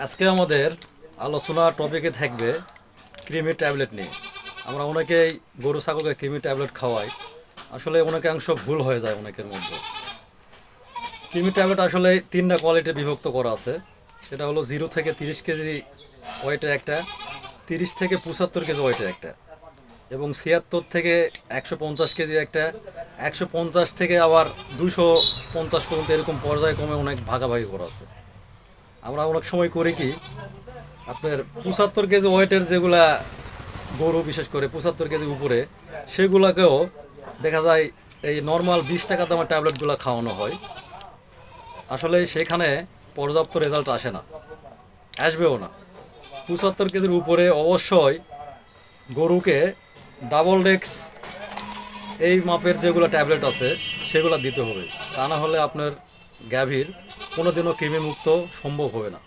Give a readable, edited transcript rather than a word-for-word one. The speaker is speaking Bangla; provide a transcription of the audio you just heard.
আজকে আমাদের আলোচনার টপিকে থাকবে কৃমি ট্যাবলেট নিয়ে। আমরা অনেকেই গরু ছাগলকে কৃমি ট্যাবলেট খাওয়াই, আসলে অনেকাংশ ভুল হয়ে যায় অনেকের মধ্যে। কৃমি ট্যাবলেট আসলে তিনটা কোয়ালিটি বিভক্ত করা আছে। সেটা হলো 0 থেকে 30 কেজি ওয়েটের একটা, 30 থেকে 75 কেজি ওয়েটের একটা, এবং 76 থেকে 150 কেজি একটা, 150 থেকে আবার 250 পর্যন্ত এরকম পর্যায়ক্রমে অনেক ভাগাভাগি করা আছে। আমরা অনেক সময় করি কি, আপনার 75 কেজি ওয়েটের যেগুলা গরু, বিশেষ করে 75 কেজি উপরে, সেগুলাকেও দেখা যায় এই নর্মাল 20 টাকা দামের ট্যাবলেটগুলো খাওয়ানো হয়। আসলে সেখানে পর্যাপ্ত রেজাল্ট আসে না, আসবেও না। 75 কেজির উপরে অবশ্যই গরুকে ডাবল ডেক্স এই মাপের যেগুলো ট্যাবলেট আছে সেগুলো দিতে হবে। তা না হলে আপনার গাভীর কোনোদিনও কৃমিমুক্ত সম্ভব হবে না।